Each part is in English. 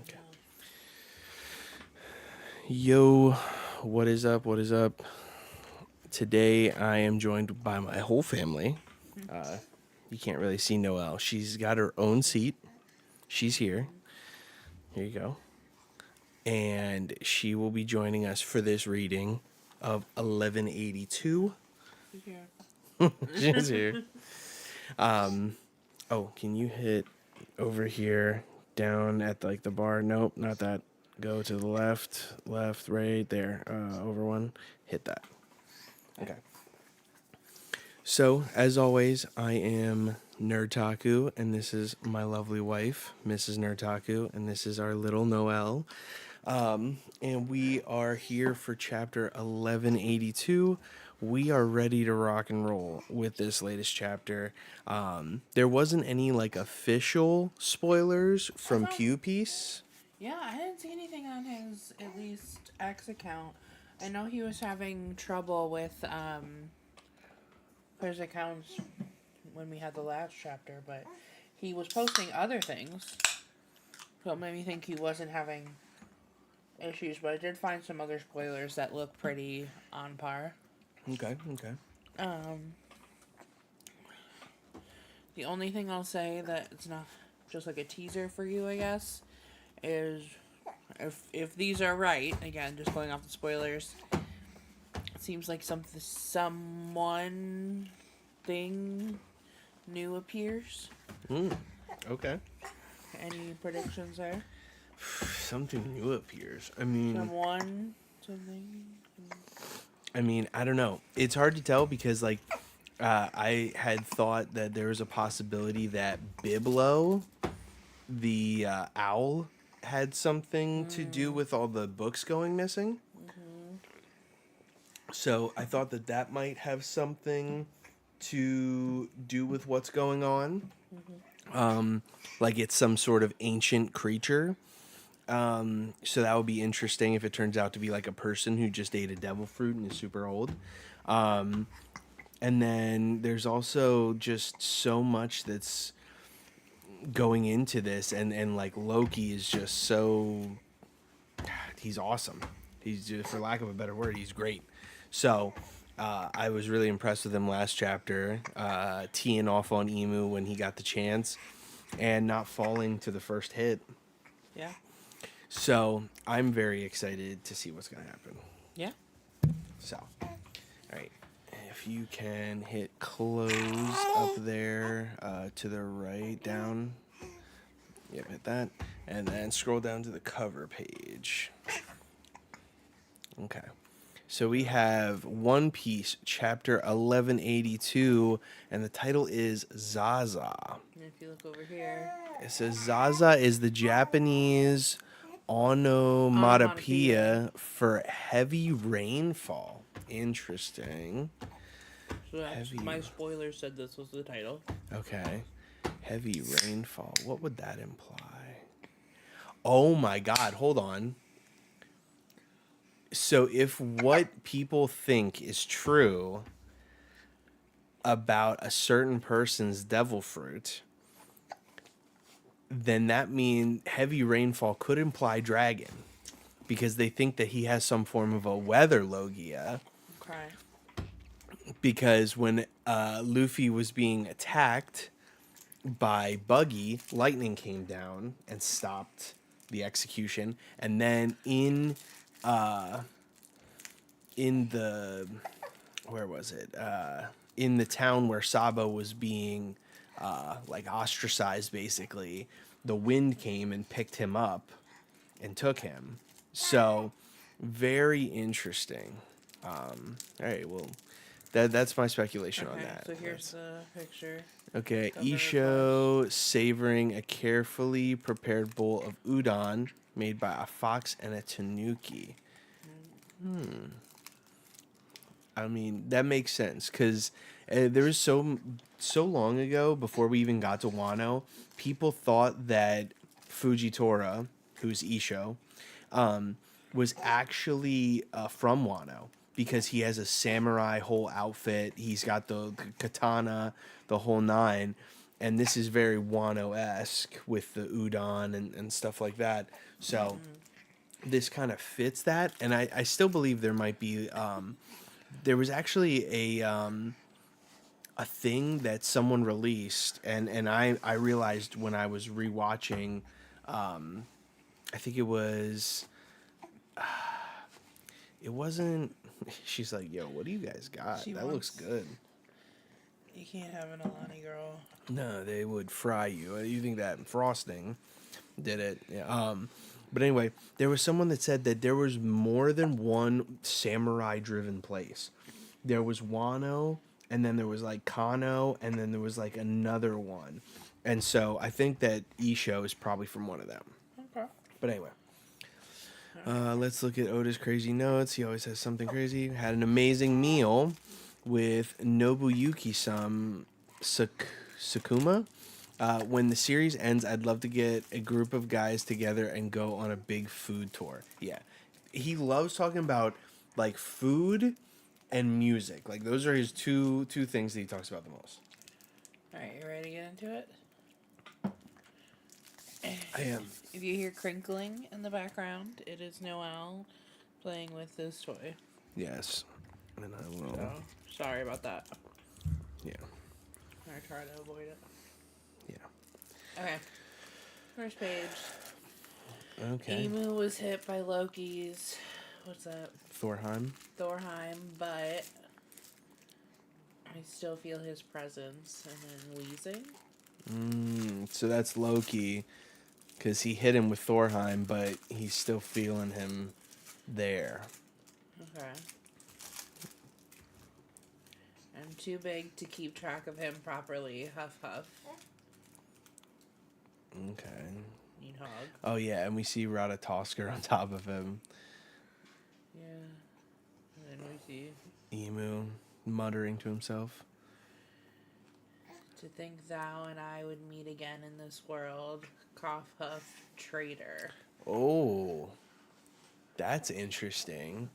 Okay. Yo, what is up? What is up? Today I am joined by my whole family. Uh, you can't really see Noelle. She's got her own seat. She's here. Here you go. And she will be joining us for this reading of 1182. She's here. Oh, can you hit over here down at like the bar? Nope, not that. Go to the left, right there. Over one. Hit that. Okay. So, as always, I am Nerdtaku, and this is my lovely wife, Mrs. Nerdtaku, and this is our little Noelle. And we are here for chapter 1182. We are ready to rock and roll with this latest chapter. There wasn't any like official spoilers from Pew Piece. Yeah, I didn't see anything on his, at least, X account. I know he was having trouble with his accounts when we had the last chapter, but he was posting other things. So it made me think he wasn't having issues, but I did find some other spoilers that look pretty on par. Okay. The only thing I'll say that it's not just like a teaser for you, I guess, is if these are right, again, just going off the spoilers, it seems like someone thing new appears. Okay. Any predictions there? Something new appears. I mean, something. I mean, I don't know. It's hard to tell because, like, I had thought that there was a possibility that Biblo, the owl, had something to do with all the books going missing. So I thought that that might have something to do with what's going on. Like it's some sort of ancient creature. So that would be interesting if it turns out to be like a person who just ate a devil fruit and is super old. And then there's also just so much that's going into this, and like Loki is just so, he's awesome. He's, for lack of a better word, he's great. So I was really impressed with him last chapter, teeing off on Emu when he got the chance and not falling to the first hit. Yeah. So I'm very excited to see what's going to happen. Yeah. So, all right. If you can hit close up there to the right, down. Yep, hit that. And then scroll down to the cover page. Okay. So we have One Piece, chapter 1182, and the title is Zaza. And if you look over here, It says Zaza is the Japanese onomatopoeia for heavy rainfall. Interesting. so my spoiler said this was the title. Okay. Heavy rainfall. What would that imply? Oh my God. Hold on. So if what people think is true about a certain person's devil fruit, then that means heavy rainfall could imply dragon, because they think that he has some form of a weather logia. Okay. Because when Luffy was being attacked by Buggy, lightning came down and stopped the execution, and then in the, where was it? In the town where Sabo was being like ostracized, basically, the wind came and picked him up and took him. So very interesting. All right, well, that's my speculation on that. So here's the picture. Okay, Isho savoring a carefully prepared bowl of udon made by a fox and a tanuki. I mean, that makes sense, because there was so long ago, before we even got to Wano, people thought that Fujitora, who's Isho, was actually from Wano, because he has a samurai whole outfit. He's got the katana, the whole nine. And this is very Wano-esque with the udon and stuff like that. So this kind of fits that. And I still believe there might be... there was actually a thing that someone released, and I realized when I was rewatching, I think it wasn't. She's like, "Yo, what do you guys got? That looks good." You can't have an Alani girl. No, they would fry you. You think that frosting did it? Yeah. But anyway, there was someone that said that there was more than one samurai-driven place. There was Wano, and then there was like Kano, and then there was like another one. And so I think that Isho is probably from one of them. Okay. But anyway, let's look at Oda's crazy notes. He always has something crazy. Had an amazing meal with Nobuyuki-san Sakuma. When the series ends, I'd love to get a group of guys together and go on a big food tour. Yeah. He loves talking about like food and music. Like those are his two things that he talks about the most. All right, you ready to get into it? I am. If you hear crinkling in the background, it is Noelle playing with this toy. Yes. And I will. So, sorry about that. Yeah. I try to avoid it. Yeah. Okay. First page. Okay. Emu was hit by Loki's... What's that? Thorheim, but I still feel his presence. And then wheezing. So that's Loki, because he hit him with Thorheim, but he's still feeling him there. Okay. I'm too big to keep track of him properly. Huff, huff. Okay. Need hog. Oh, yeah, and we see Ratatosker on top of him. Yeah. And then we see... Emu muttering to himself. To think thou and I would meet again in this world. Cough, huff, traitor. Oh, that's interesting.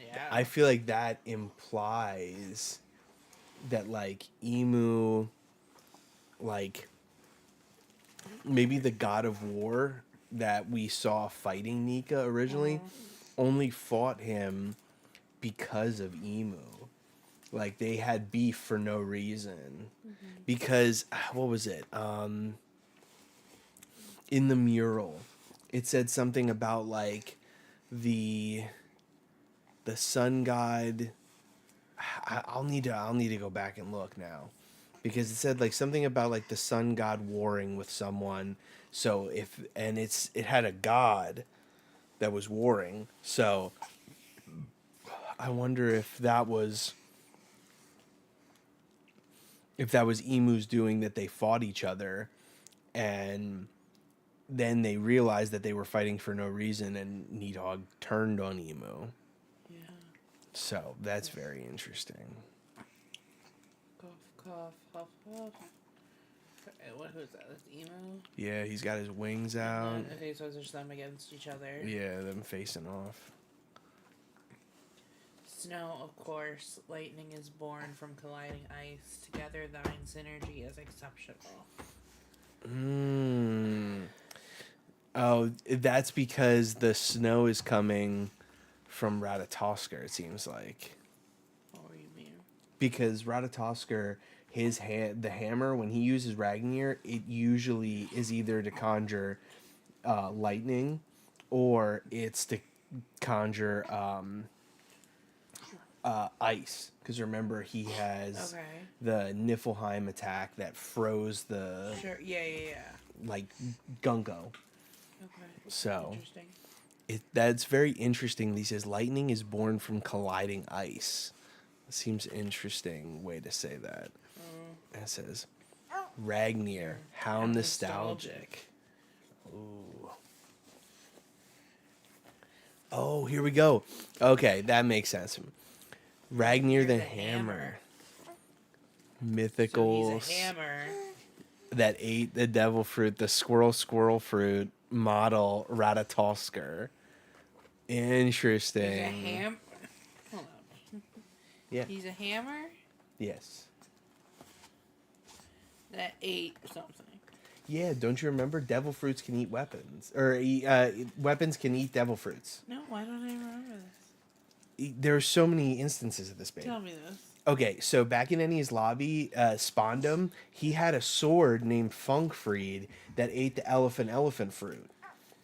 Yeah. I feel like that implies that, like, Emu, like, maybe the god of war that we saw fighting Nika originally only fought him because of Emu. Like, they had beef for no reason. Because, what was it? In the mural, it said something about, like, the sun god... I'll need to go back and look now, because it said like something about like the sun god warring with someone. So it had a god that was warring. So I wonder if that was Emu's doing, that they fought each other, and then they realized that they were fighting for no reason, and Needhog turned on Emu. So, that's very interesting. Cough, cough, huff, huff. Who's that? That's Emu? Yeah, he's got his wings out. Okay, so there's them against each other. Yeah, them facing off. Snow, of course. Lightning is born from colliding ice. Together, thine synergy is exceptional. Oh, that's because the snow is coming from Ratatosker, it seems like. What do you mean? Because Ratatosker, the hammer, when he uses Ragnir, it usually is either to conjure lightning, or it's to conjure ice. Because remember, he has the Niflheim attack that froze the... Sure, yeah. Like, Gunko. Okay. So... Interesting. That's very interesting. He says lightning is born from colliding ice. Seems interesting way to say that. It says Ragnir, how nostalgic. Ooh. Oh, here we go. Okay, that makes sense. Ragnir the hammer. Mythical. So he's a hammer. That ate the devil fruit, the squirrel fruit model Ratatosker. Interesting. He's a Hold on. Yeah. He's a hammer? Yes. that ate something. Yeah, don't you remember? Devil fruits can eat weapons, or weapons can eat devil fruits. No, why don't I remember this? There are so many instances of this, babe. Tell me this. Okay, so back in Ennie's lobby, Spondum, he had a sword named Funkfried that ate the elephant fruit,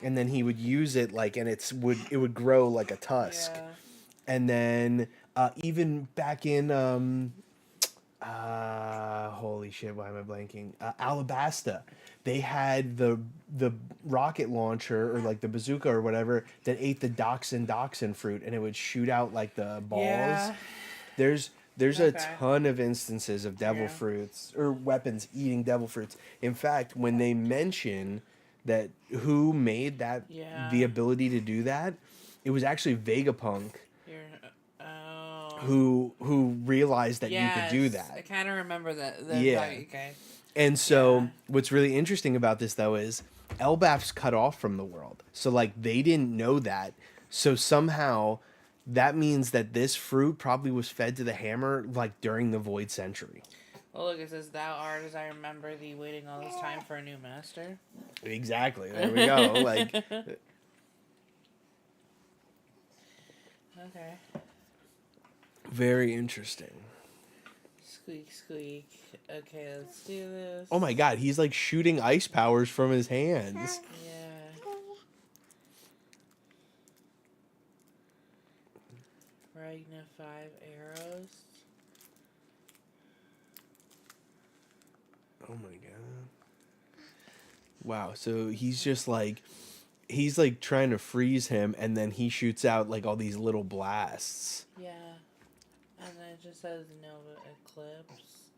and then he would use it and it would grow like a tusk, Yeah. and then even back in holy shit, why am I blanking? Alabasta, they had the rocket launcher or like the bazooka or whatever that ate the dachshund fruit, and it would shoot out like the balls. Yeah. There's Okay. a ton of instances of devil fruits or weapons eating devil fruits. In fact, when they mention that who made that the ability to do that, it was actually Vegapunk who realized that you could do that. I kind of remember that. Okay. And so what's really interesting about this though is Elbaf's cut off from the world. So like they didn't know that. So somehow that means that this fruit probably was fed to the hammer like during the Void Century. Well, look, it says, "Thou art as I remember thee, waiting all this time for a new master." Exactly. There we go. Like. Okay. Very interesting. Squeak, squeak. Okay, let's do this. Oh my god, he's like shooting ice powers from his hands. Yeah. Ragna 5 arrows. Oh my god. Wow, so he's just like trying to freeze him, and then he shoots out like all these little blasts. Yeah. And then it just says Nova Eclipse.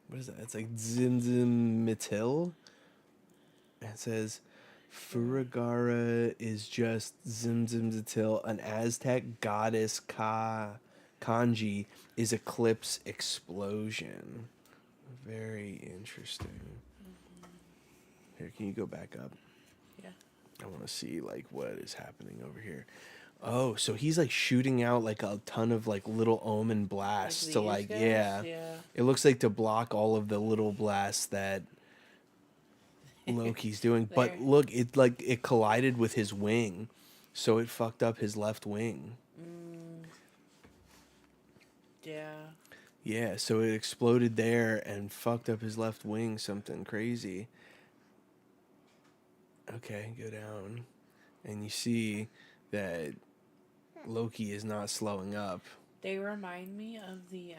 What is that? It's like Zimzim Mitil. It says Furigara is just Zimzim Mitil, an Aztec goddess kanji is eclipse explosion. Very interesting. Mm-hmm. Here, can you go back up? Yeah. I want to see like what is happening over here. Oh, so he's like shooting out like a ton of like little omen blasts to like guys? yeah. It looks like to block all of the little blasts that Loki's doing. But look, it collided with his wing, so it fucked up his left wing. Yeah. Yeah, so it exploded there and fucked up his left wing, something crazy. Okay, go down. And you see that Loki is not slowing up. They remind me of the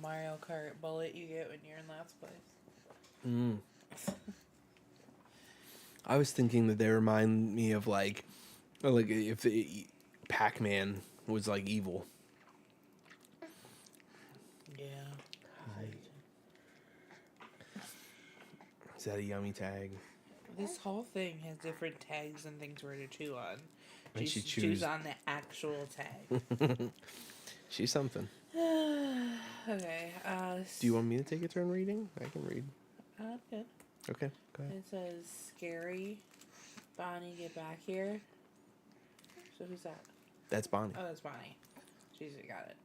Mario Kart bullet you get when you're in last place. I was thinking that they remind me of like if the Pac-Man was like evil. Yeah. Is that a yummy tag? This whole thing has different tags and things for her to chew on. And She she chews on the actual tag. She's something. Okay. Do you want me to take a turn reading? I can read. Good. Okay, go ahead. It says, "Scary. Bonnie, get back here." So who's that? That's Bonnie. Oh, that's Bonnie. She's got it.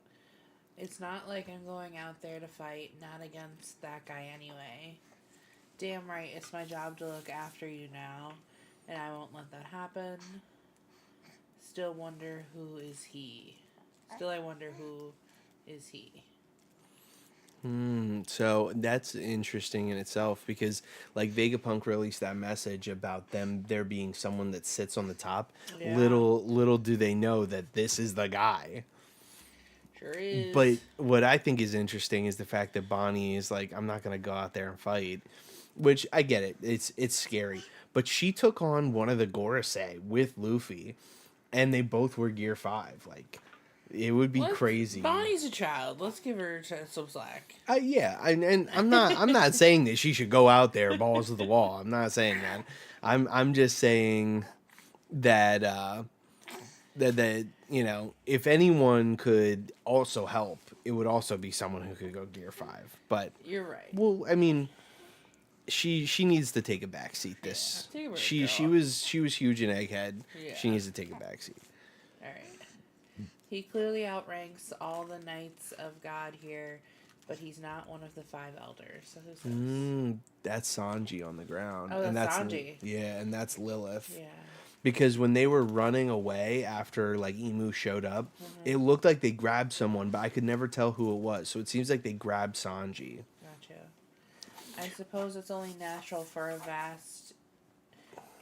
"It's not like I'm going out there to fight, not against that guy anyway. Damn right, it's my job to look after you now, and I won't let that happen. Still wonder who is he. Still I wonder who is he." So that's interesting in itself because like Vegapunk released that message about there being someone that sits on the top. Yeah. Little do they know that this is the guy. Sure is. But what I think is interesting is the fact that Bonnie is like, I'm not gonna go out there and fight. Which I get it. It's scary. But she took on one of the Gorosei with Luffy, and they both were Gear 5. Like, it would be crazy. Bonnie's a child. Let's give her some slack. Yeah, and I'm not saying that she should go out there balls to the wall. I'm not saying that. I'm just saying that that you know, if anyone could also help, it would also be someone who could go Gear 5. But you're right. Well, I mean, she needs to take a back seat. She was huge in Egghead. Yeah. She needs to take a back seat. All right. He clearly outranks all the knights of God here, but he's not one of the 5 elders. So who's this? That's Sanji on the ground. Oh, And that's Sanji. Yeah, and that's Lilith. Yeah. Because when they were running away after like Emu showed up, it looked like they grabbed someone, but I could never tell who it was. So it seems like they grabbed Sanji. Gotcha. I suppose it's only natural for a vast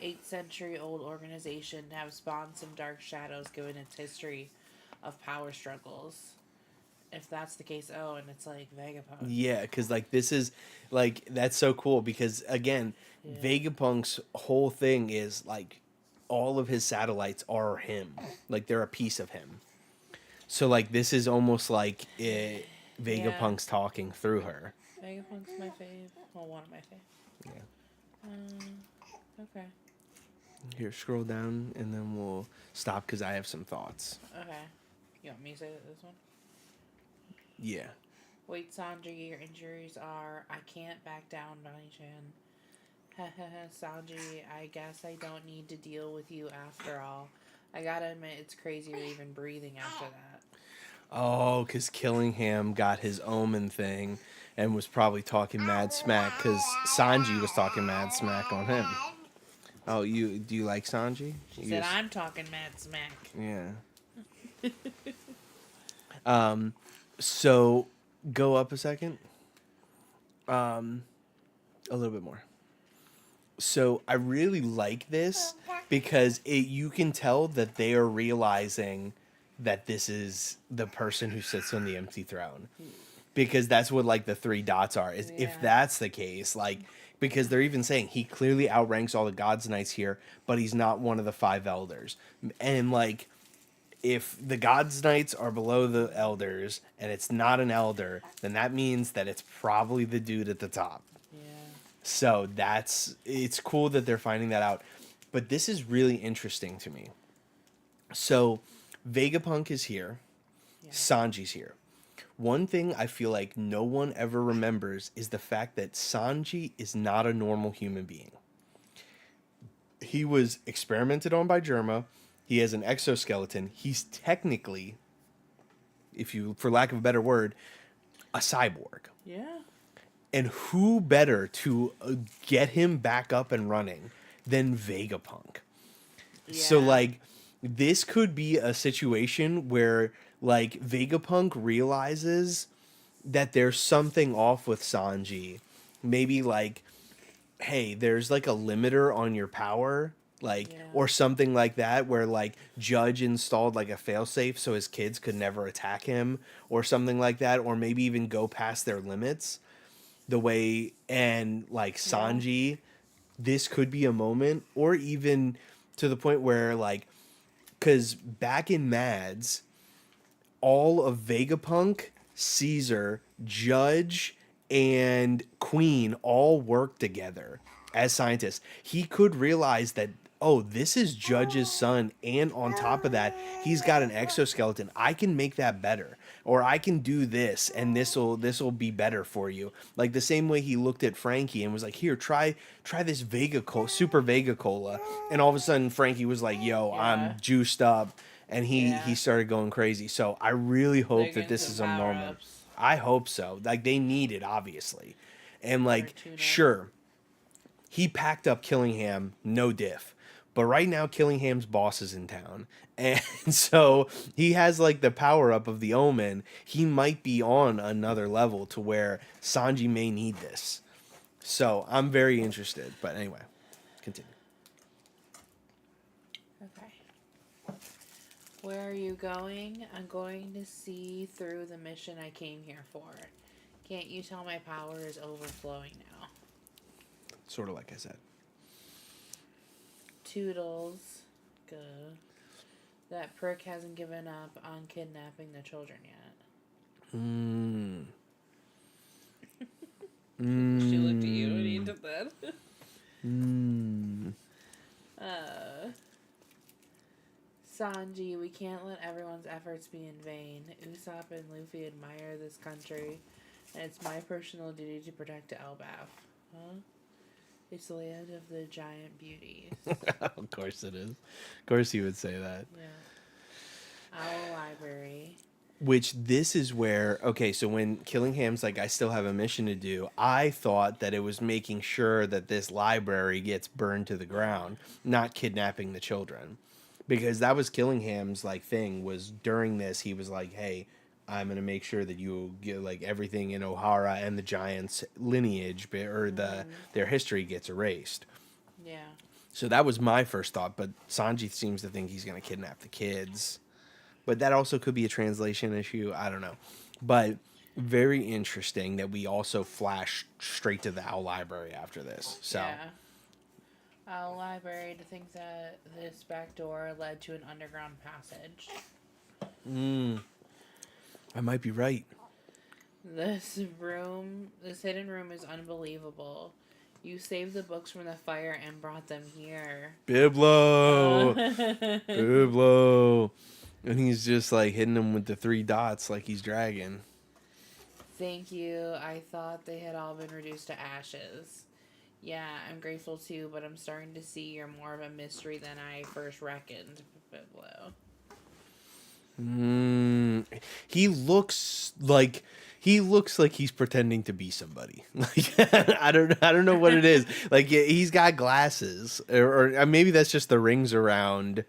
8th century old organization to have spawned some dark shadows given its history of power struggles. If that's the case, and it's like Vegapunk. Yeah, because like this is like that's so cool because again, Vegapunk's whole thing is like all of his satellites are him, like they're a piece of him. So like this is almost like Vegapunk's talking through her. Vegapunk's my fave. Well, one of my fave. Yeah. Okay. Here, scroll down and then we'll stop because I have some thoughts. Okay. You want me to say this one? Yeah. Wait, Sanji, your injuries are... I can't back down, Bonnie-chan. Sanji, I guess I don't need to deal with you after all. I gotta admit, it's crazy you're even breathing after that. Oh, because Killingham got his omen thing and was probably talking mad smack because Sanji was talking mad smack on him. Oh, do you like Sanji? She said, I'm talking mad smack. Yeah. So go up a second. A little bit more. So I really like this because you can tell that they are realizing that this is the person who sits on the empty throne. Because that's what like the 3 dots are. If that's the case, like because they're even saying he clearly outranks all the gods knights here, but he's not one of the 5 elders. And like if the gods knights are below the elders and it's not an elder, then that means that it's probably the dude at the top. Yeah. So it's cool that they're finding that out. But this is really interesting to me. So Vegapunk is here. Yeah. Sanji's here. One thing I feel like no one ever remembers is the fact that Sanji is not a normal human being. He was experimented on by Germa. He has an exoskeleton. He's technically, for lack of a better word, a cyborg. Yeah. And who better to get him back up and running than Vegapunk? Yeah. So, like, this could be a situation where, like, Vegapunk realizes that there's something off with Sanji. Maybe, like, hey, there's, like, a limiter on your power. Like, or something like that, where, like, Judge installed, like, a failsafe so his kids could never attack him. Or something like that. Or maybe even go past their limits. The way, and like Sanji, this could be a moment, or even to the point where like, because back in Mads, all of Vegapunk, Caesar, Judge, and Queen all work together as scientists. He could realize that, oh, this is Judge's son, and on top of that, he's got an exoskeleton. I can make that better. Or I can do this, and this'll be better for you. Like the same way he looked at Frankie and was like, "Here, try this Super Vega Cola." And all of a sudden, Frankie was like, "Yo, I'm juiced up," and he started going crazy. So I really hope that this is a moment. I hope so. Like they need it, obviously, and like sure, he packed up Killingham, no diff. But right now, Killingham's boss is in town. And so he has like the power up of the Omen. He might be on another level to where Sanji may need this. So I'm very interested. But anyway, continue. Okay. Where are you going? I'm going to see through the mission I came here for. Can't you tell my power is overflowing now? Sort of like I said. Toodles. Good. That prick hasn't given up on kidnapping the children yet. She looked at you when you did that. Sanji, we can't let everyone's efforts be in vain. Usopp and Luffy admire this country, and it's my personal duty to protect Elbaf. Huh? It's the land of the giant beauties. Of course it is. Of course he would say that. Yeah. Owl Library. Which this is where, okay, so when Killingham's like, I still have a mission to do, I thought that it was making sure that this library gets burned to the ground, not kidnapping the children. Because that was Killingham's like thing, was during this, he was like, hey, I'm going to make sure that you get like everything in O'Hara and the Giants lineage or their history gets erased. Yeah. So that was my first thought, but Sanji seems to think he's going to kidnap the kids. But that also could be a translation issue. I don't know. But very interesting that we also flash straight to the Owl Library after this. So, yeah. Owl Library, to think that this back door led to an underground passage. I might be right. This hidden room is unbelievable. You saved the books from the fire and brought them here. Biblo! Biblo! And he's just like hitting them with the 3 dots like he's dragging. Thank you. I thought they had all been reduced to ashes. Yeah, I'm grateful too, but I'm starting to see you're more of a mystery than I first reckoned, Biblo. He looks like he's pretending to be somebody. Like I don't know what it is. Like he's got glasses, or maybe that's just the rings around.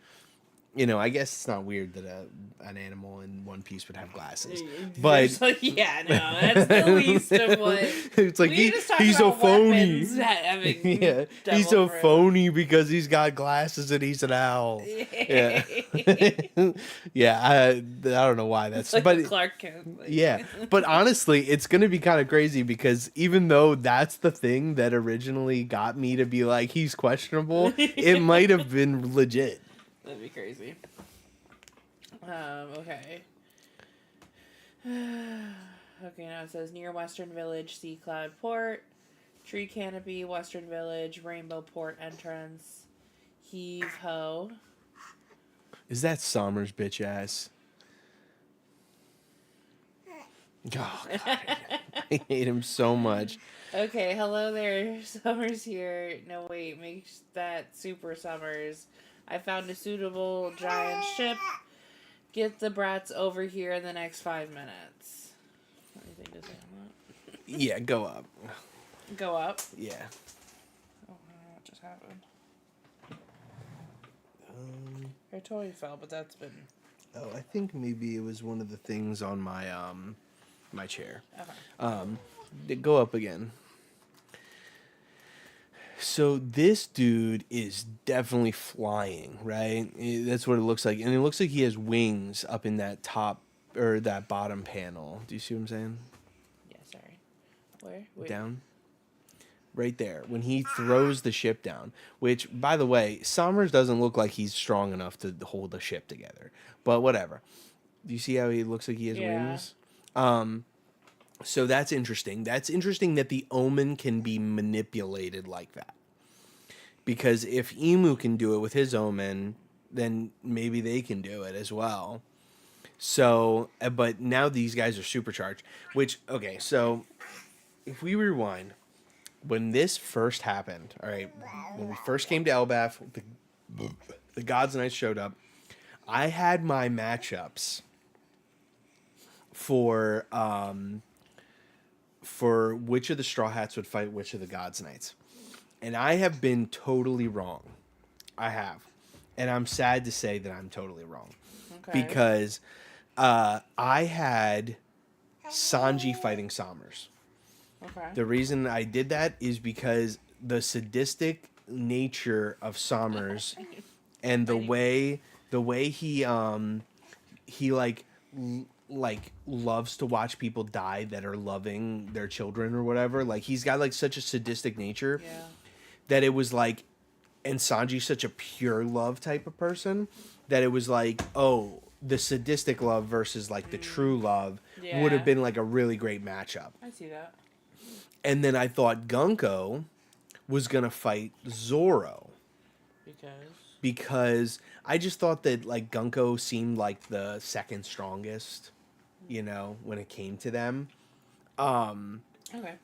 You know, I guess it's not weird that an animal in One Piece would have glasses, but yeah, no, that's the least of what. It's like he's a phony. Yeah, he's a phony because he's got glasses and he's an owl. Yeah, yeah. I don't know why that's, like but Clark Kent. Like. Yeah, but honestly, it's gonna be kind of crazy because even though that's the thing that originally got me to be like he's questionable, it might have been legit. That'd be crazy. Okay. Okay, now it says near Western Village, Sea Cloud Port, Tree Canopy, Western Village, Rainbow Port entrance, Heave Ho. Is that Somers bitch ass? Oh, God. I hate him so much. Okay, hello there, Summers here. No, wait, make that Super Summers. I found a suitable giant ship. Get the brats over here in the next 5 minutes. Anything to say on that? Yeah, go up. Go up? Yeah. Oh, I don't know what just happened. Her toy fell, but that's been... Oh, I think maybe it was one of the things on my my chair. Okay. Go up again. So this dude is definitely flying, right? That's what it looks like. And it looks like he has wings up in that top or that bottom panel. Do you see what I'm saying? Yeah, sorry. Where? Wait. Down. Right there. When he throws the ship down. Which, by the way, Somers doesn't look like he's strong enough to hold the ship together. But whatever. Do you see how he looks like he has wings? So that's interesting. That's interesting that the Omen can be manipulated like that. Because if Emu can do it with his Omen, then maybe they can do it as well. So, but now these guys are supercharged. Which, okay, so if we rewind, when this first happened, all right, when we first came to Elbaf, the Gods Knights showed up. I had my matchups for which of the Straw Hats would fight which of the Gods Knights. And I have been totally wrong. I have. And I'm sad to say that I'm totally wrong. Okay. Because I had Sanji fighting Somers. Okay. The reason I did that is because the sadistic nature of Somers and the way he like loves to watch people die that are loving their children or whatever. Like he's got like such a sadistic nature that it was like, and Sanji's such a pure love type of person that it was like, oh, the sadistic love versus like the true love would have been like a really great matchup. I see that. And then I thought Gunko was gonna fight Zoro. Because I just thought that like Gunko seemed like the second strongest, you know, when it came to them. Okay.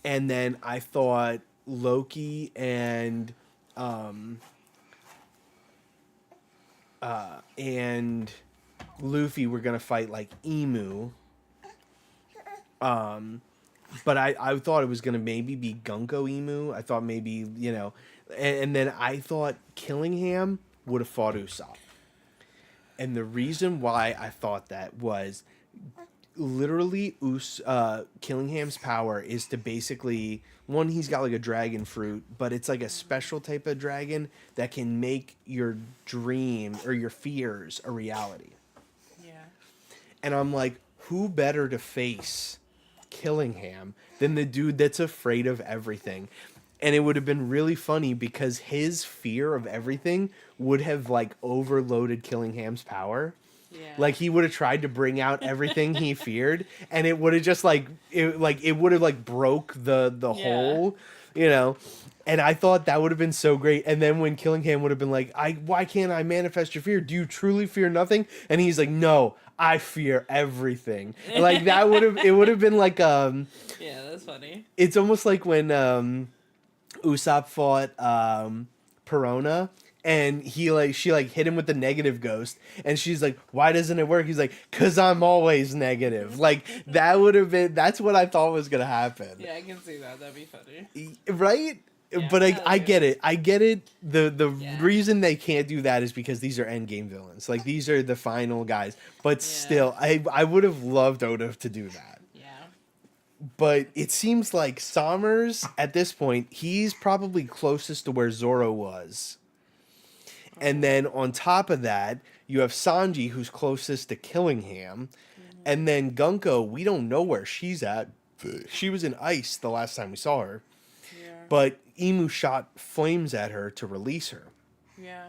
And then I thought Loki and Luffy were gonna fight like Emu. But I thought it was gonna maybe be Gunko Emu. I thought maybe, you know, and then I thought Killingham would have fought Usopp. And the reason why I thought that was literally Killingham's power is to basically, one, he's got like a dragon fruit, but it's like a special type of dragon that can make your dream or your fears a reality. Yeah. And I'm like, who better to face Killingham than the dude that's afraid of everything? And it would have been really funny because his fear of everything would have like overloaded Killingham's power. Yeah. Like he would have tried to bring out everything he feared, and it would have just like it would have like broke the hole, you know. And I thought that would have been so great. And then when Killingham would have been like, why can't I manifest your fear? Do you truly fear nothing? And he's like, no, I fear everything. And like that would have, it would have been like Yeah, that's funny. It's almost like when Usopp fought Perona, and she hit him with the negative ghost, and she's like, why doesn't it work? He's like, 'cause I'm always negative. Like that would have been, that's what I thought was gonna happen. Yeah, I can see that. That'd be funny. Right? Yeah, but I get it. I get it. The reason they can't do that is because these are endgame villains. Like these are the final guys. But still, I would have loved Oda to do that. Yeah. But it seems like Sommers, at this point, he's probably closest to where Zoro was. And then on top of that, you have Sanji, who's closest to Killingham. And then Gunko, we don't know where she's at. She was in ice the last time we saw her. Yeah. But Emu shot flames at her to release her. Yeah.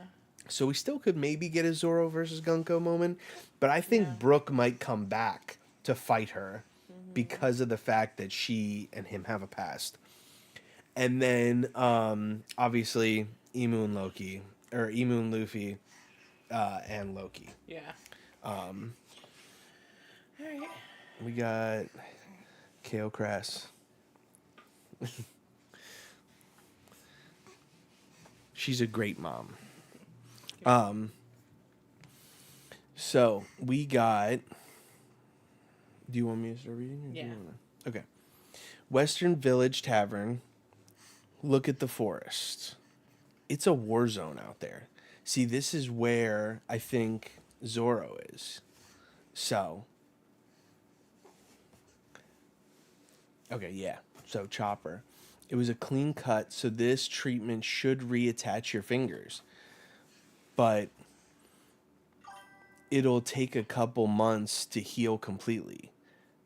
So we still could maybe get a Zoro versus Gunko moment. But I think Brook might come back to fight her because of the fact that she and him have a past. And then, obviously, Emu and Luffy, and Loki. Yeah. All right. We got Kale Crass. She's a great mom. So we got. Do you want me to start reading? Yeah. Okay. Western Village Tavern. Look at the forest. It's a war zone out there. See, this is where I think Zoro is. So. Okay, yeah. So Chopper. It was a clean cut, so this treatment should reattach your fingers. But it'll take a couple months to heal completely.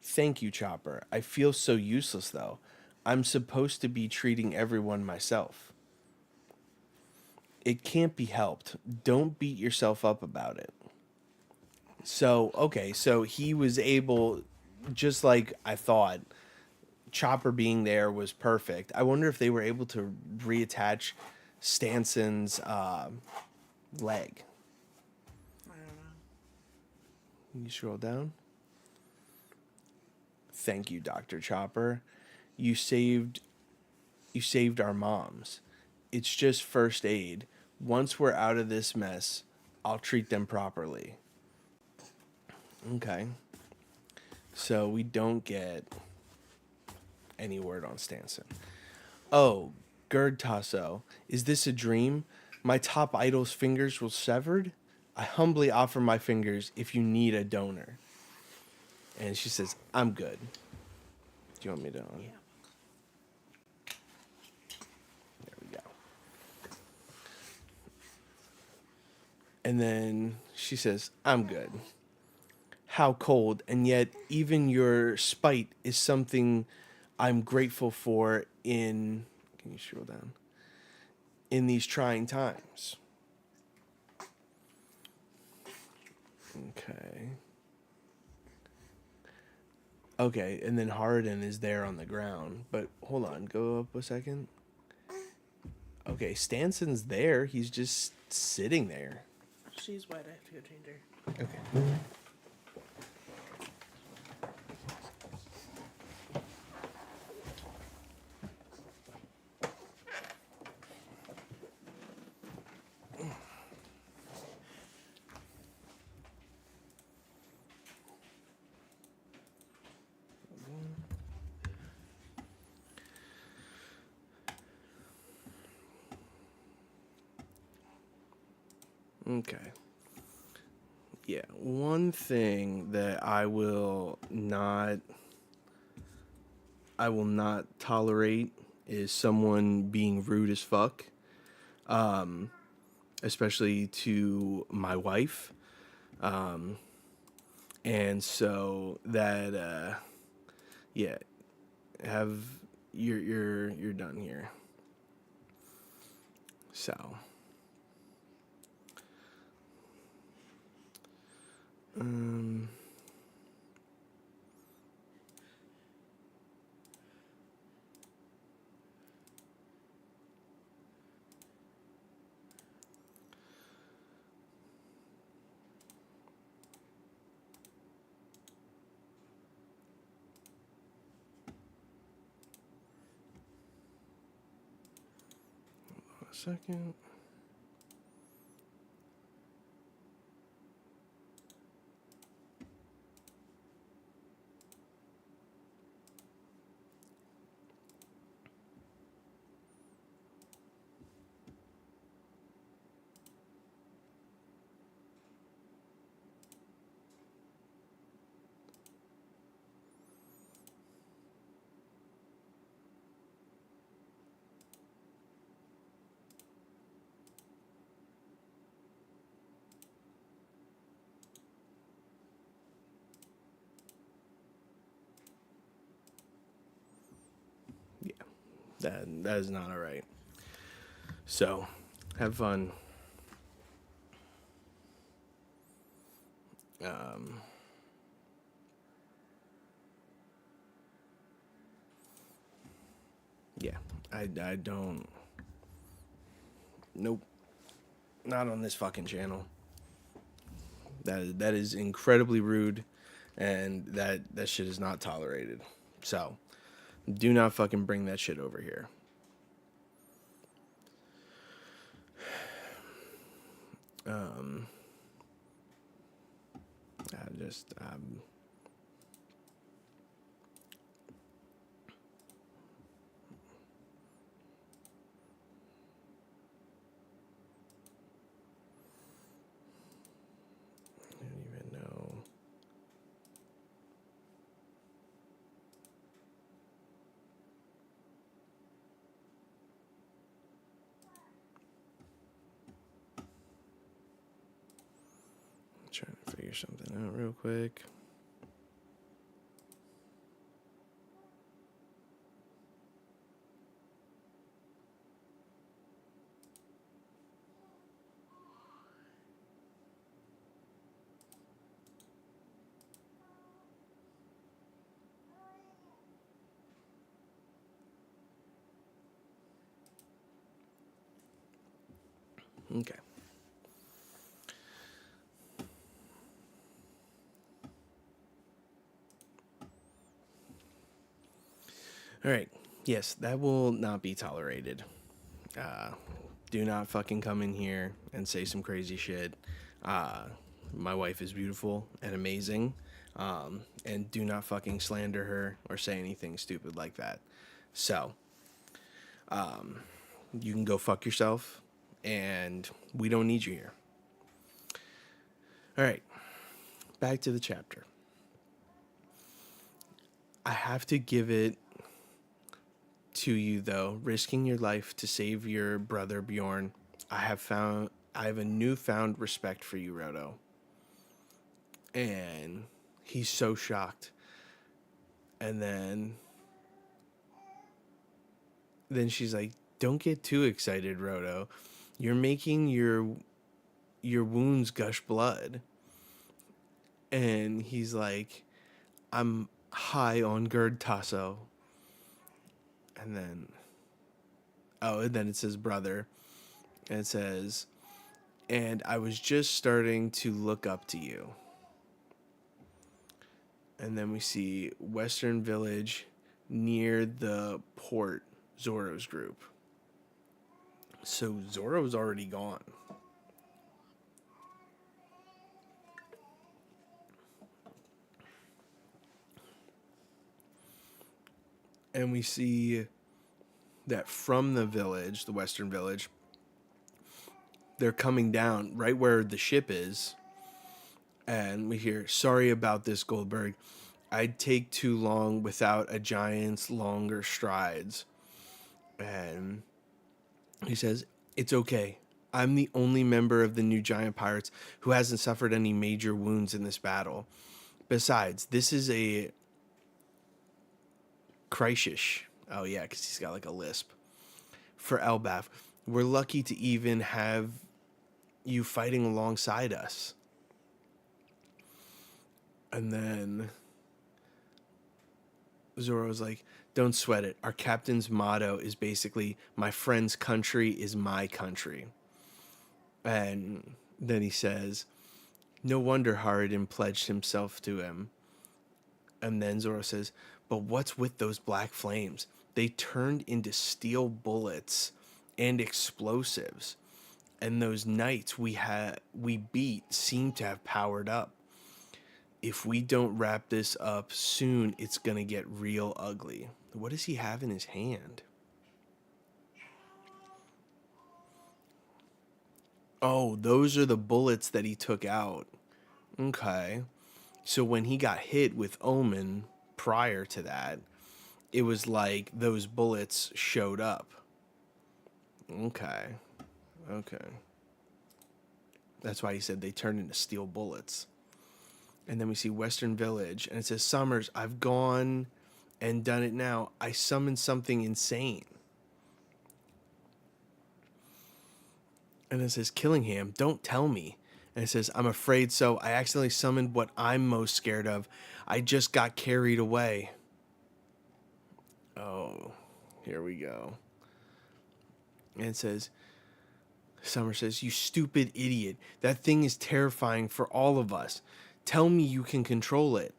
Thank you, Chopper. I feel so useless, though. I'm supposed to be treating everyone myself. It can't be helped. Don't beat yourself up about it. So, okay, so he was able, just like I thought, Chopper being there was perfect. I wonder if they were able to reattach Stanson's leg. I don't know. Can you scroll down? Thank you, Dr. Chopper. You saved our moms. It's just first aid. Once we're out of this mess, I'll treat them properly. Okay. So we don't get any word on Stanson. Oh, Gerd Tasso, is this a dream? My top idol's fingers were severed? I humbly offer my fingers if you need a donor. And she says, I'm good. Do you want me to? Yeah. There we go. And then she says, I'm good. How cold, and yet even your spite is something I'm grateful for can you scroll down? In these trying times. Okay, and then Hardin is there on the ground. But hold on, go up a second. Okay, Stanson's there. He's just sitting there. She's wet. I have to go change her. Okay. Okay. Yeah, one thing that I will not tolerate is someone being rude as fuck, especially to my wife. And so that yeah, have you're done here. So um a second. Yeah, that is not all right. So, have fun. Um, yeah, I don't. Nope, not on this fucking channel. That is incredibly rude, and that shit is not tolerated. So, do not fucking bring that shit over here. Um, I just I don't even know. I'm trying to figure something out real quick. Okay. All right. Yes, that will not be tolerated. Uh, do not fucking come in here and say some crazy shit. Uh, my wife is beautiful and amazing. And do not fucking slander her or say anything stupid like that. So, you can go fuck yourself, and we don't need you here. All right. Back to the chapter. I have to give it to you though, risking your life to save your brother Bjorn. I have a newfound respect for you, Roto. And he's so shocked. And then she's like, "Don't get too excited, Roto. You're making your wounds gush blood." And he's like, "I'm high on Gerd Tasso." And then and then it says brother. And it says, "And I was just starting to look up to you." And then we see Western Village near the port, Zoro's group. So Zoro's already gone. And we see that from the village, the Western Village, they're coming down right where the ship is. And we hear, "Sorry about this, Goldberg. I'd take too long without a giant's longer strides." And he says, "It's okay. I'm the only member of the new giant pirates who hasn't suffered any major wounds in this battle. Besides, this is a crisis." Oh, yeah, because he's got like a lisp. "For Elbaf. We're lucky to even have you fighting alongside us." And then Zoro's like, "Don't sweat it. Our captain's motto is basically, 'My friend's country is my country.'" And then he says, "No wonder Haradin pledged himself to him." And then Zoro says, "But what's with those black flames? They turned into steel bullets and explosives. And those knights we beat seem to have powered up. If we don't wrap this up soon, it's going to get real ugly." What does he have in his hand? Oh, those are the bullets that he took out. Okay. So when he got hit with Omen prior to that, it was like those bullets showed up. Okay. Okay. That's why he said they turned into steel bullets. And then we see Western Village, and it says, "Summers, I've gone and done it now. I summoned something insane." And it says, "Killingham, don't tell me." And it says, "I'm afraid so. I accidentally summoned what I'm most scared of. I just got carried away." Oh, here we go. And it says, Summer says, "You stupid idiot. That thing is terrifying for all of us. Tell me you can control it."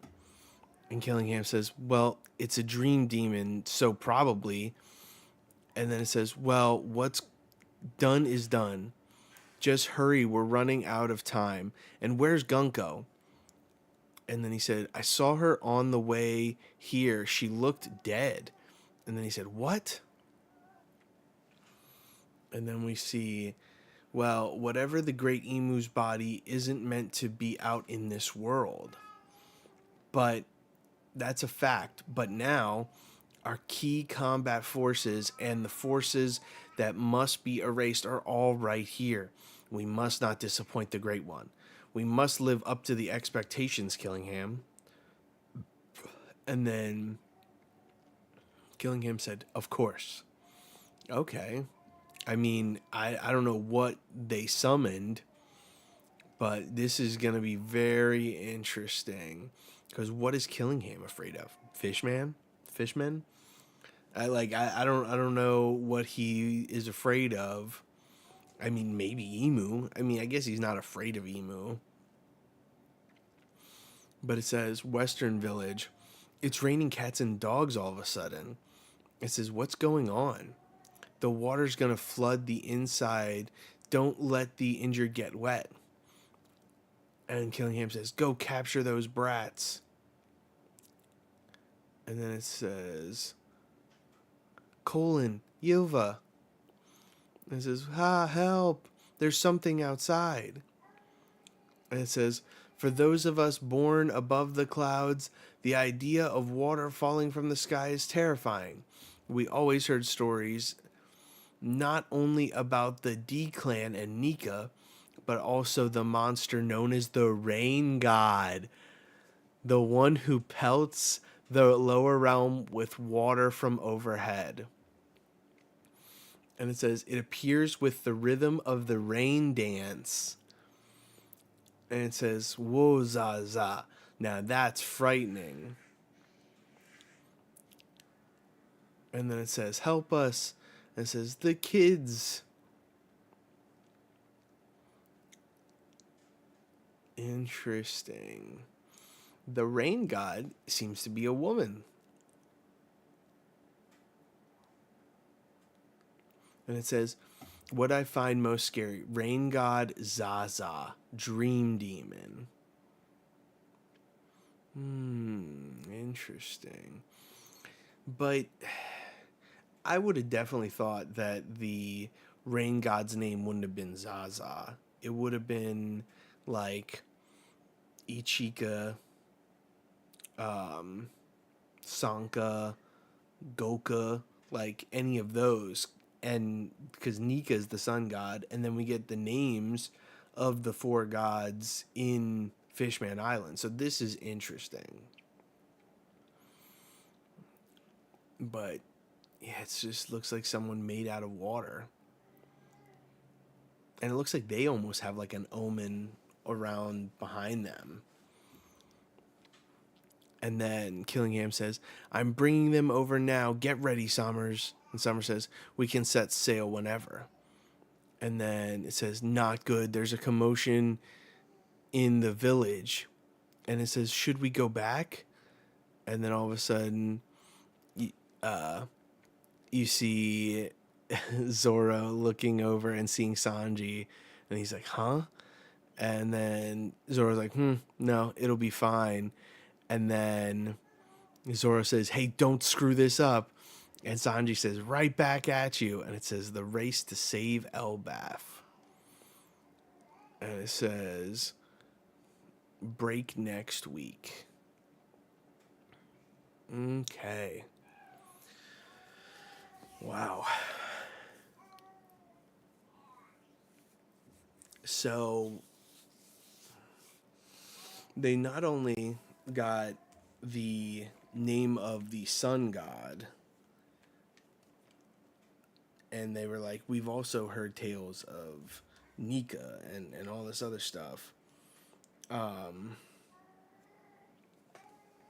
And Killingham says, "Well, it's a dream demon, so probably." And then it says, "Well, what's done is done. Just hurry, we're running out of time. And where's Gunko?" And then he said, "I saw her on the way here. She looked dead." And then he said, "What?" And then we see, well, whatever the great emu's body isn't meant to be out in this world. But that's a fact. But now, our key combat forces and the forces that must be erased are all right here. We must not disappoint the Great One. We must live up to the expectations, Killingham. And then Killingham said, "Of course." Okay. I mean, I don't know what they summoned, but this is going to be very interesting. Because what is Killingham afraid of? Fishmen? I don't know what he is afraid of. I mean, maybe emu. I mean, I guess he's not afraid of emu. But it says, "Western Village. It's raining cats and dogs all of a sudden." It says, "What's going on? The water's going to flood the inside. Don't let the injured get wet." And Killingham says, "Go capture those brats." And then it says, Yilva. And it says, help. There's something outside." And it says, "For those of us born above the clouds, the idea of water falling from the sky is terrifying. We always heard stories not only about the D-Clan and Nika, but also the monster known as the Rain God, the one who pelts the lower realm with water from overhead." And it says, "It appears with the rhythm of the rain dance." And it says, "Whoa, Zaza. Now that's frightening." And then it says, "Help us." And it says, "The kids." Interesting. The rain god seems to be a woman. And it says, "What I find most scary, rain god Zaza, dream demon." Interesting. But I would have definitely thought that the rain god's name wouldn't have been Zaza. It would have been like Ichika, Sanka, Goka, like any of those. And because Nika is the sun god, and then we get the names of the 4 gods in Fishman Island. So this is interesting. But yeah, it just looks like someone made out of water. And it looks like they almost have like an omen around behind them. And then Killingham says, I'm bringing them over now. Get ready, Sommers. And Sommers says, we can set sail whenever. And then it says, not good. There's a commotion in the village. And it says, should we go back? And then all of a sudden, you see Zoro looking over and seeing Sanji. And he's like, huh? And then Zoro's like, no, it'll be fine. And then Zoro says, hey, don't screw this up. And Sanji says, right back at you. And it says, the race to save Elbaf. And it says, break next week. Okay. Wow. So they not only got the name of the sun god, and they were like, we've also heard tales of Nika and all this other stuff.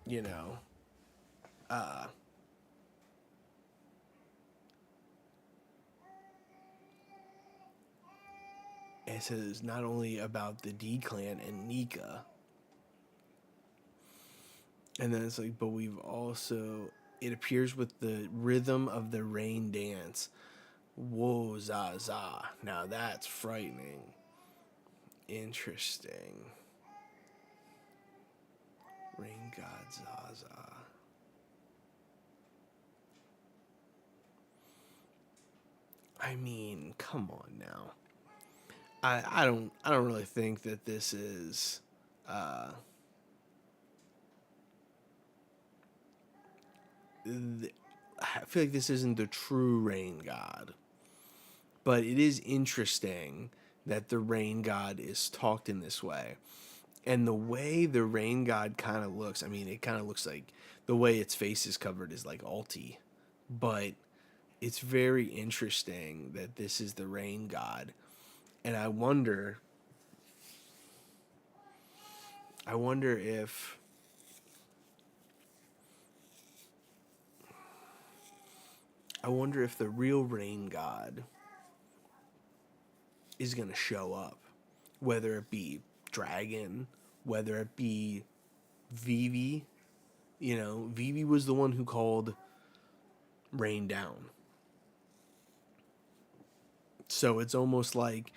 You know, it says not only about the D clan and Nika, and then it's like, but we've also, it appears with the rhythm of the rain dance. Whoa, Zaza. Now that's frightening. Interesting. Rain god Zaza. I mean, come on now. I don't really think that this is I feel like this isn't the true rain god. But it is interesting that the rain god is talked in this way. And the way the rain god kind of looks, I mean, it kind of looks like the way its face is covered is like Alti. But it's very interesting that this is the rain god. And I wonder if the real rain god is going to show up, whether it be Dragon, whether it be Vivi. You know, Vivi was the one who called rain down. So it's almost like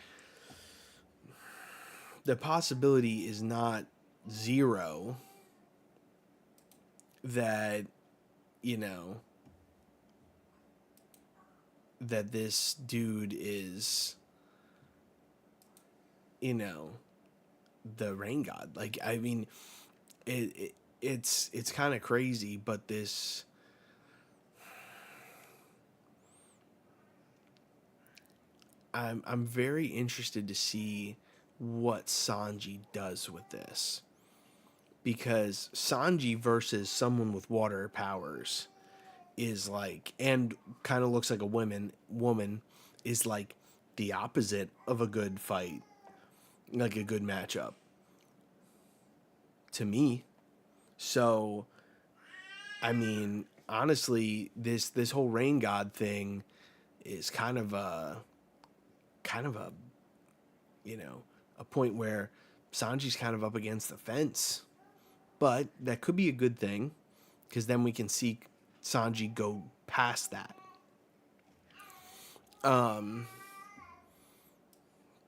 the possibility is not zero that, you know, that this dude is, you know, the rain god. Like, I mean, it's kind of crazy, but this, I'm very interested to see what Sanji does with this, because Sanji versus someone with water powers is like, and kind of looks like a woman is like the opposite of a good fight, like a good matchup to me. So, I mean, honestly, this whole rain god thing is kind of a, you know, a point where Sanji's kind of up against the fence. But that could be a good thing, because then we can see Sanji go past that.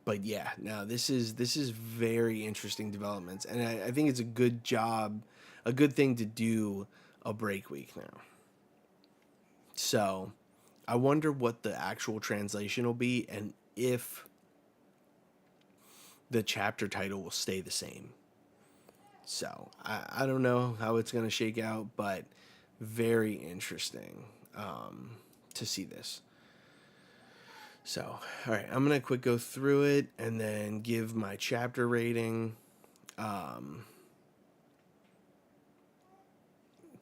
But yeah, now this is very interesting developments, and I think it's a good thing to do a break week now. So, I wonder what the actual translation will be, and if the chapter title will stay the same. So I don't know how it's going to shake out, but very interesting to see this. So, all right, I'm going to quick go through it and then give my chapter rating.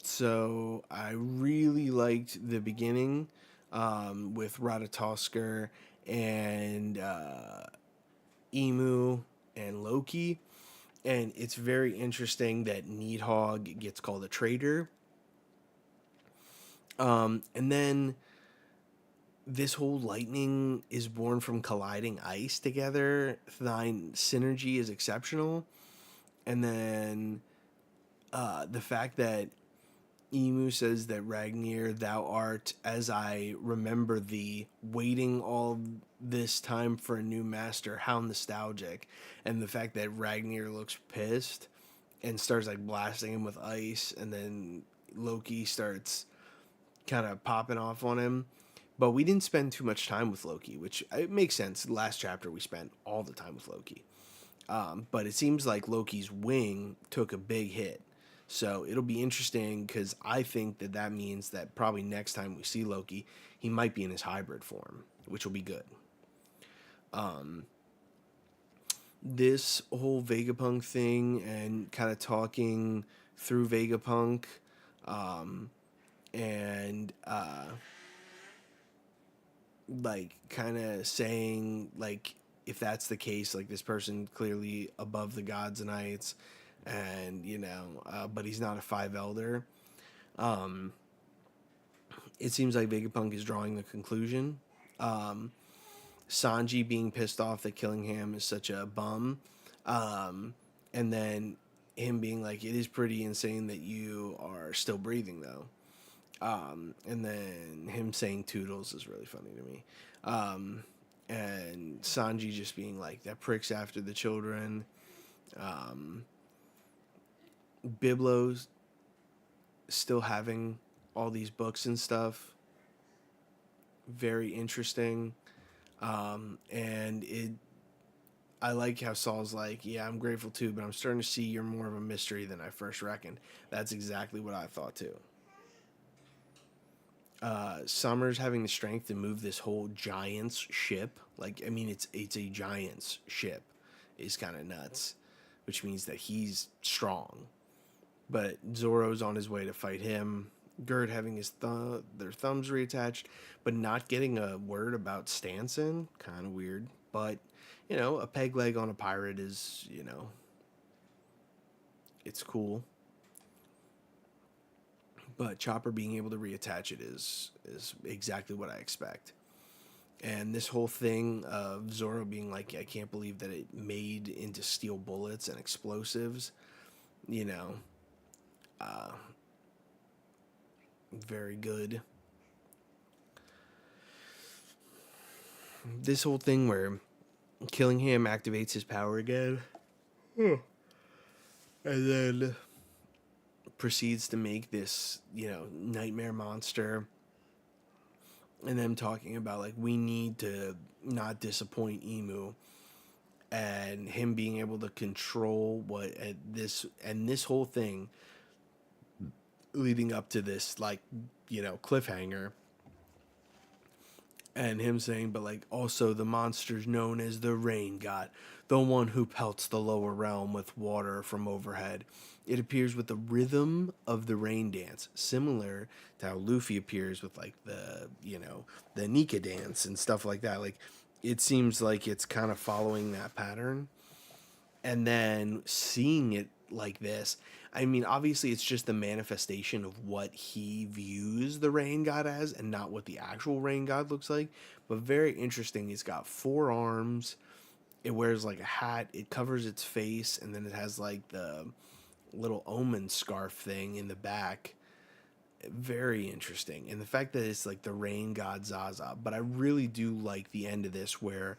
So I really liked the beginning with Ratatoskr and Emu and Loki. And it's very interesting that Needhog gets called a traitor. And then this whole lightning is born from colliding ice together. Thine synergy is exceptional. And then the fact that Emu says that Ragnir, thou art, as I remember thee, waiting all this time for a new master, how nostalgic. And the fact that Ragnir looks pissed and starts like blasting him with ice, and then Loki starts kind of popping off on him. But we didn't spend too much time with Loki, which it makes sense. Last chapter we spent all the time with Loki. But it seems like Loki's wing took a big hit. So it'll be interesting because I think that means that probably next time we see Loki, he might be in his hybrid form, which will be good. This whole Vegapunk thing and kind of talking through Vegapunk and like kind of saying like if that's the case, like this person clearly above the gods and knights, and but he's not a five elder. It seems like Vegapunk is drawing the conclusion. Sanji being pissed off that Killingham is such a bum, and then him being like, it is pretty insane that you are still breathing though. And then him saying Toodles is really funny to me. And Sanji just being like, that prick's after the children. Biblo's still having all these books and stuff. Very interesting. And I like how Saul's like, yeah, I'm grateful too, but I'm starting to see you're more of a mystery than I first reckoned. That's exactly what I thought too. Summer's having the strength to move this whole giant's ship. Like, I mean, it's a giant's ship. Is kind of nuts, which means that he's strong. But Zoro's on his way to fight him. Gert having their thumbs reattached, but not getting a word about Stanson. Kind of weird. But, a peg leg on a pirate is, it's cool. But Chopper being able to reattach it is exactly what I expect. And this whole thing of Zoro being like, I can't believe that it made into steel bullets and explosives, very good. This whole thing where Killingham activates his power again, and then proceeds to make this, nightmare monster, and them talking about like, we need to not disappoint Emu, and him being able to control this whole thing leading up to this, like, cliffhanger, and him saying, but like, also the monster's known as the Rain God, the one who pelts the lower realm with water from overhead. It appears with the rhythm of the rain dance, similar to how Luffy appears with like the Nika dance and stuff like that. Like, it seems like it's kind of following that pattern. And then seeing it like this, I mean, obviously it's just the manifestation of what he views the rain god as and not what the actual rain god looks like. But very interesting. He's got 4 arms. It wears like a hat. It covers its face. And then it has like the little omen scarf thing in the back. Very interesting. And the fact that it's like the rain god Zaza. But I really do like the end of this where,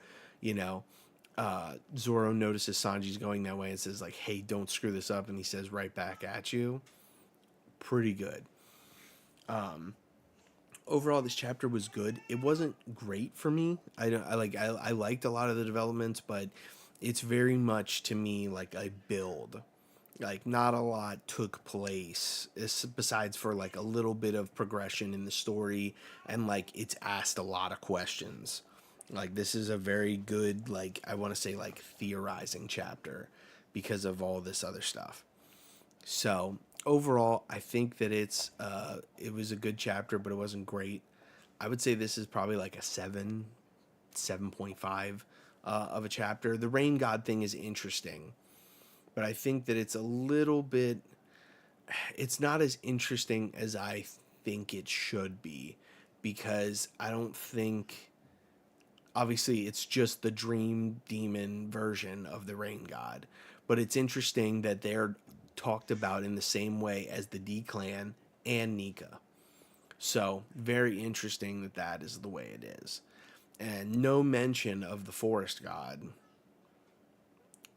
Zoro notices Sanji's going that way and says like, hey, don't screw this up. And he says right back at you. Pretty good. overall, this chapter was good. It wasn't great for me. I liked a lot of the developments, but it's very much to me like a build. Like not a lot took place besides for like a little bit of progression in the story, and like it's asked a lot of questions. Like this is a very good, like I want to say like theorizing chapter because of all this other stuff. So overall, I think that it was a good chapter, but it wasn't great. I would say this is probably like a 7.5 of a chapter. The rain god thing is interesting, but I think that it's a little bit. It's not as interesting as I think it should be, because I don't think. Obviously, it's just the dream demon version of the rain god, but it's interesting that they're talked about in the same way as the D clan and Nika. So very interesting that that is the way it is, and no mention of the forest god,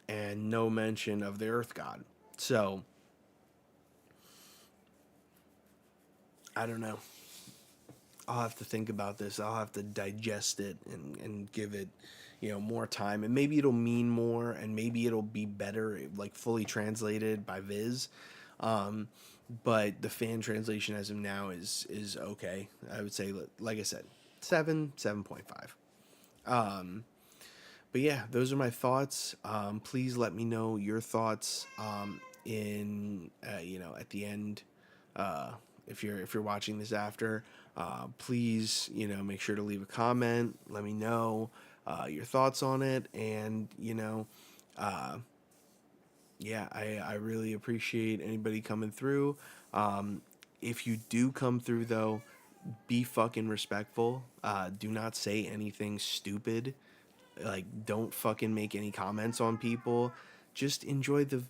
and no mention of the earth god. So I don't know. I'll have to think about this. I'll have to digest it and give it, more time. And maybe it'll mean more, and maybe it'll be better, like fully translated by Viz. Um, but the fan translation as of now is okay. I would say, like I said, 7.5. But yeah, those are my thoughts. Please let me know your thoughts in at the end. If you're watching this after, please make sure to leave a comment. Let me know your thoughts on it, and uh, yeah, I really appreciate anybody coming through. If you do come through though, be fucking respectful. Do not say anything stupid. Like, don't fucking make any comments on people. Just enjoy the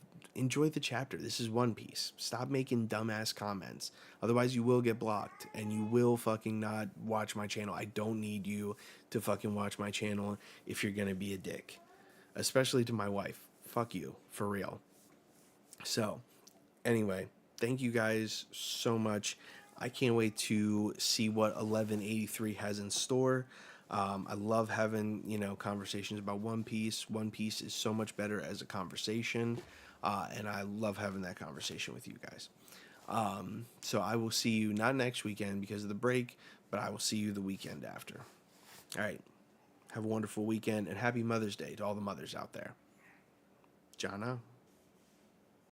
chapter. This is One Piece. Stop making dumbass comments. Otherwise you will get blocked, and you will fucking not watch my channel. I don't need you to fucking watch my channel if you're gonna be a dick, especially to my wife. Fuck you, for real. So anyway, thank you guys so much. I can't wait to see what 1183 has in store. I love having conversations about One Piece. One Piece is so much better as a conversation, and I love having that conversation with you guys. So I will see you not next weekend because of the break, but I will see you the weekend after. All right, have a wonderful weekend, and happy Mother's Day to all the mothers out there. Jana.